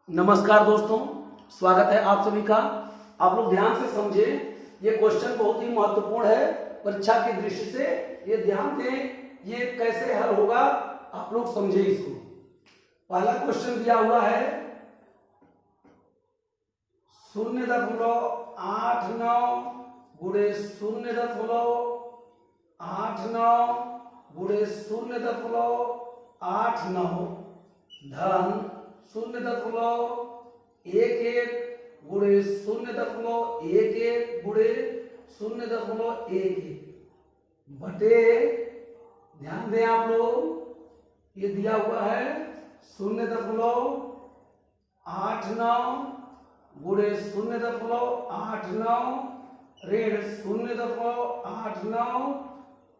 नमस्कार दोस्तों, स्वागत है आप सभी का। आप लोग ध्यान से समझे, ये क्वेश्चन बहुत ही महत्वपूर्ण है परीक्षा की दृष्टि से। ये ध्यान दें, ये कैसे हल होगा आप लोग समझे इसको। पहला क्वेश्चन दिया हुआ है 0.89 गुणे 0.89 गुणे 0.89 धन 0.11 गुणे 0.11 गुणे 0.11 बटे, ध्यान दें आप लोग, ये दिया हुआ है 0.89 गुणे 0.89 ऋण 0.89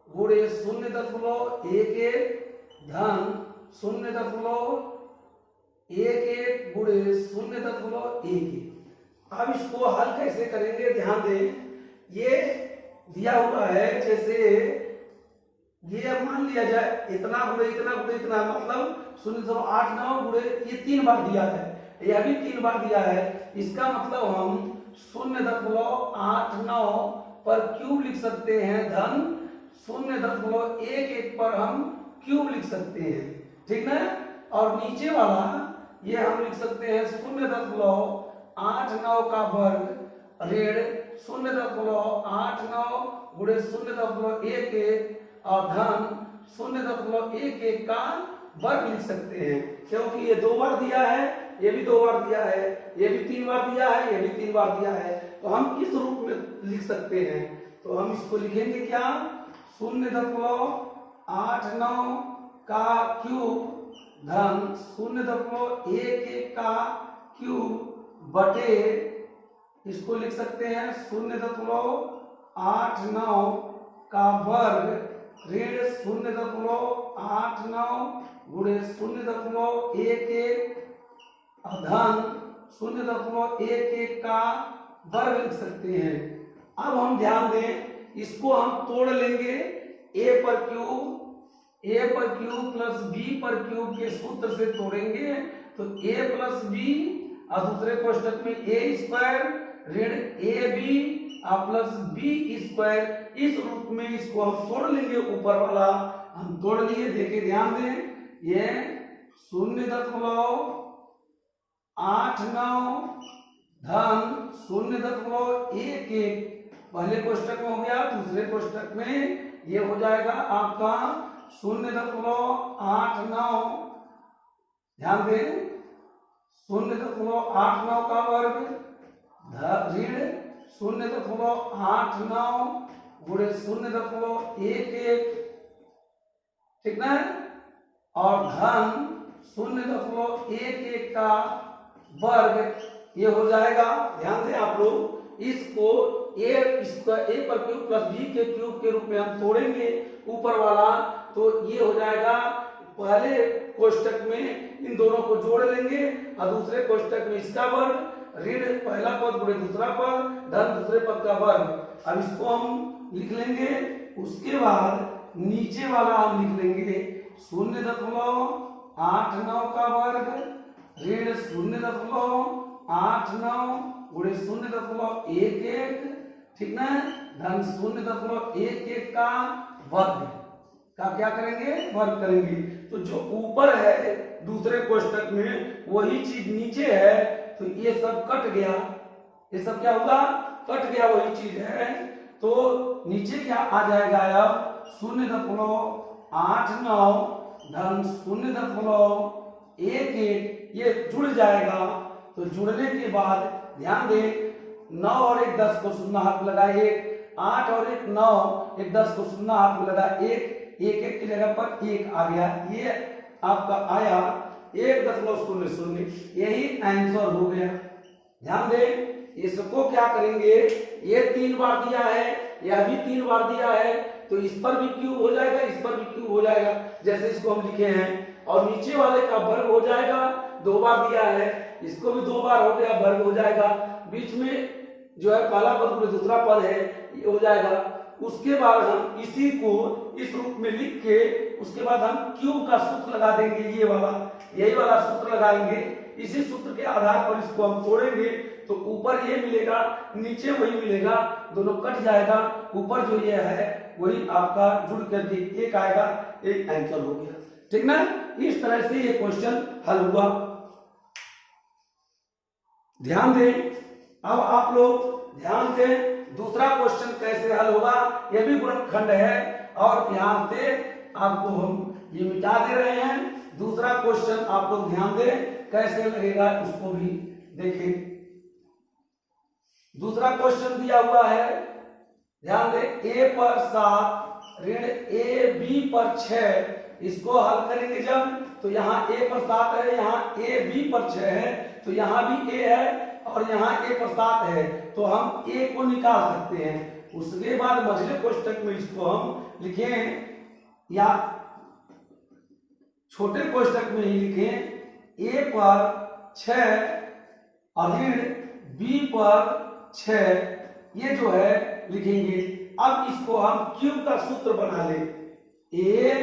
गुणे 0.11 धन 0.11 गुणे 0.11। अब इसको हल कैसे करेंगे, ध्यान दें। ये दिया हुआ है, जैसे ये मान लिया जाए इतना गुणे इतना गुणे इतना, मतलब 0.89 गुणे ये 3 बार दिया है, यह भी 3 बार दिया है। इसका मतलब हम 0.89 पर क्यूब लिख सकते हैं धन 0.11 पर हम क्यूब लिख सकते हैं, ठीक ना। और नीचे वाला ये हम लिख सकते हैं 0.89 का वर्ग ऋण 0.89 गुणे 0.11 और धन 0.11 का वर्ग लिख सकते हैं, क्योंकि ये 2 बार दिया है, ये भी 2 बार दिया है, ये भी 3 बार दिया है, ये भी 3 बार दिया है। तो हम किस रूप में लिख सकते हैं, तो हम इसको लिखेंगे क्या, 0.89 का क्यूब धन 0.11 का क्यूब बटे, इसको लिख सकते हैं 0.89 का वर्ग ऋण 0.89 गुणे 0.11 धन 0.11 का वर्ग लिख सकते हैं। अब हम ध्यान दें, इसको हम तोड़ लेंगे a पर क्यूब प्लस b पर क्यूब के सूत्र से तोड़ेंगे, तो a प्लस b और दूसरे कोष्टक में a स्क्वायर ऋण ab प्लस b स्क्वायर, इस रूप में इसको हम तोड़ लेंगे। ऊपर वाला हम तोड़ लिए, देखिए ध्यान दें, ये 0.89 धन 0.11 पहले कोष्टक में हो गया, दूसरे कोष्टक में ये हो जाएगा आपका 0.89, ध्यान दें, 0.89 का वर्ग ऋण 0.89 गुणे 0.11, ठीक ना, और धन 0.11 का वर्ग ये हो जाएगा। ध्यान दें आप लोग, इसको a पर क्यूब प्लस b के क्यूब के रूप में हम तोड़ेंगे ऊपर वाला, तो ये हो जाएगा। पहले कोष्टक में इन दोनों को जोड़ लेंगे और दूसरे कोष्टक में इसका वर्ग ऋण पहला पद गुणे दूसरा पद धन दूसरे पद का वर्ग। अब इसको हम लिख लेंगे, उसके बाद नीचे वाला हम लिख लेंगे 0.89 का वर्ग ऋण 0.89 गुणे 0.11, ठीक ना, धन 0.11 का वर्ग का क्या करेंगे, वर्ग करेंगे। तो जो ऊपर है दूसरे कोष्टक में वही चीज नीचे है, तो ये सब कट गया, ये सब क्या होगा, कट गया, वही चीज है। तो नीचे क्या आ जाएगा, अब 0.89 धन 0.11 ये जुड़ जाएगा। तो जुड़ने के बाद ध्यान दें, 9 और 1 10 को शून्य हाथ लगा 1, 8 और 1 9, 1 10 को शून्य हाथ लगा 1, 1 की जगह पर 1 आ गया, ये आपका आया 1.00, यही आंसर हो गया। ध्यान दें, इसको क्या करेंगे, ये 3 बार दिया है, यह भी 3 बार दिया है, तो इस पर भी क्यूब हो जाएगा, इस पर भी क्यूब हो जाएगा, जैसे इसको हम लिखे हैं। और नीचे वाले का वर्ग हो जाएगा, 2 बार दिया है, इसको भी 2 बार हो गया, वर्ग हो जाएगा। बीच में जो है पहला पद दूसरा पद है, ये हो जाएगा। उसके बाद हम इसी को इस रूप में लिख के उसके बाद हम क्यूब का सूत्र लगा देंगे, ये वाला, यही वाला सूत्र लगाएंगे। इसी सूत्र के आधार पर इसको हम तोड़ेंगे तो ऊपर ये मिलेगा, नीचे वही मिलेगा, दोनों कट जाएगा, ऊपर जो ये है वही आपका जुड़ करके एक आएगा, एक आंसर हो गया। ठीक ना, इस तरह से ये क्वेश्चन हल हुआ। ध्यान दें, अब आप लोग ध्यान दें दूसरा क्वेश्चन कैसे हल होगा। यह भी गुणनखंड है और यहाँ से आपको हम ये मिटा दे रहे हैं। दूसरा क्वेश्चन आप लोग ध्यान दें कैसे लगेगा, उसको भी देखें। दूसरा क्वेश्चन दिया हुआ है, ध्यान दें, a पर 7 ऋण a b पर 6, इसको हल करेंगे जब तो यहाँ a पर 7 है, यहाँ a b पर 6 है, तो यहाँ भी a है और यहाँ a पर 7 है, तो हम a को निकाल सकते हैं। उसके बाद मझले कोष्ठक में इसको हम लिखें या छोटे कोष्ठक में ही लिखें, a पर 6 और ऋण b पर 6, ये जो है लिखेंगे। अब इसको हम क्यूब का सूत्र बना ले। a,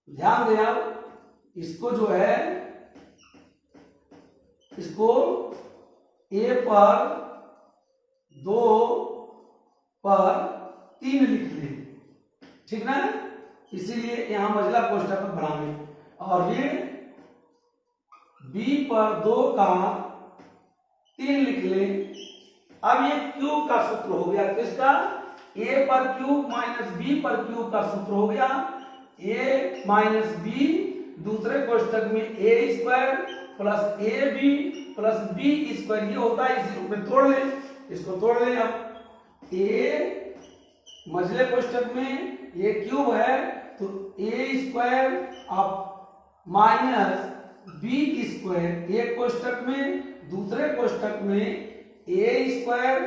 ध्यान दें, अब इसको जो है इसको a पर 2 पर 3 लिख लें, ठीक ना, इसीलिए यहां मझला कोष्ठक बनावे। और ऋण b पर 2 का 3 लिख लें। अब ये क्यूब का सूत्र हो गया, किसका, a पर क्यूब माइनस b पर क्यूब का सूत्र हो गया। a माइनस b दूसरे कोष्ठक में a square plus a b plus b square, ये होता है, इसी रूप में तोड़ लें, इसको तोड़ लें। अब a मझले कोष्ठक में ये क्यूब है तो a स्क्वायर अब माइनस बी स्क्वायर, एक कोष्ठक में, दूसरे कोष्ठक में a square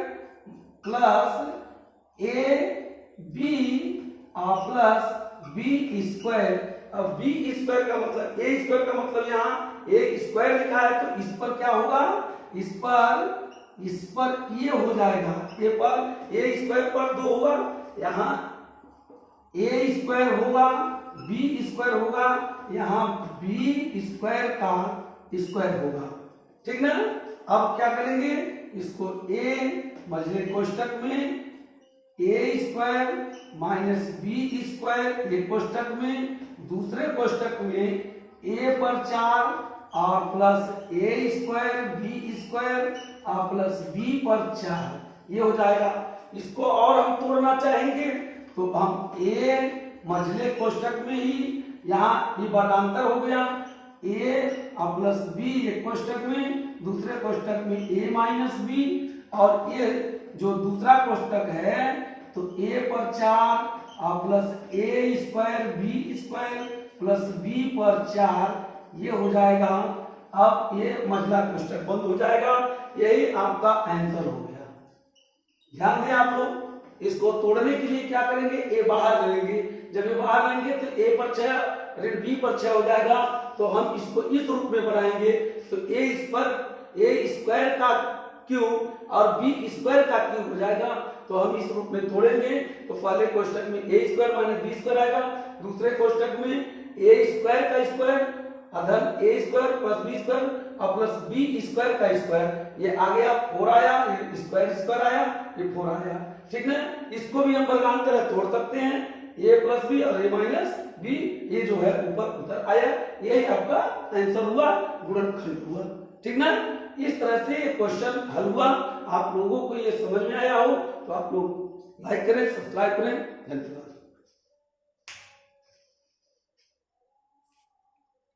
plus a b plus b square. अब बी स्क्वायर का मतलब, ए स्क्वायर का मतलब यहाँ एक स्क्वायर लिखा है तो इस पर क्या होगा, इस पर ये हो जाएगा, ए पर ए स्क्वायर पर 2 होगा, यहाँ ए स्क्वायर होगा, बी स्क्वायर होगा, यहाँ बी स्क्वायर का स्क्वायर होगा, ठीक ना। अब क्या करेंगे, इसको ए मझले कोष्ठक में ए स्क्वायर माइनस बी स्क्वायर एक कोष्ठक में, दूसरे कोष्ठक में ए पर 4 और plus a square b square और प्लस बी पर 4, ये हो जाएगा। इसको और हम तोड़ना चाहेंगे तो हम ए मझले कोष्ठक में ही, यहाँ ये वर्गांतर हो गया, ए और प्लस बी एक कोष्ठक में, दूसरे कोष्ठक में a माइनस बी, और ये जो दूसरा कोष्ठक है तो a पर 4 और plus a square b square plus b पर 4, ये हो जाएगा। अब ये मझला कोष्ठक बंद हो जाएगा, यही आपका आंसर हो गया। ध्यान दें आप लोग, इसको तोड़ने के लिए क्या करेंगे, a बाहर लेंगे, जब ये बाहर लेंगे तो a पर 6 ऋण b पर 6 हो जाएगा, तो हम इसको इस रूप में बनाएंगे तो ए स्क्वायर का क्यूब और बी स्क्वायर का क्यूब हो जाएगा, तो हम इस रूप में तोड़ेंगे तो पहले कोष्ठक में ए स्क्वायर माइनस बी स्क्वायर आएगा, दूसरे कोष्ठक में ए स्क्वायर का स्क्वायर अधन ए स्क्वायर प्लस बी स्क्वायर और प्लस बी स्क्वायर का स्क्वायर, ये आ गया 4 आया, ये स्क्वायर स्क्वायर आया, ये 4 आया, ठीक ना। इसको भी हम वर्गांतर तोड़ सकते हैं, a प्लस बी और a माइनस बी, ये जो है ऊपर उतर आया, यही आपका आंसर हुआ, गुणनखंड हुआ, ठीक ना। इस तरह से ये क्वेश्चन हल हुआ। आप लोगों को ये समझ में आया हो तो आप लोग लाइक करें, सब्सक्राइब करें, धन्यवाद।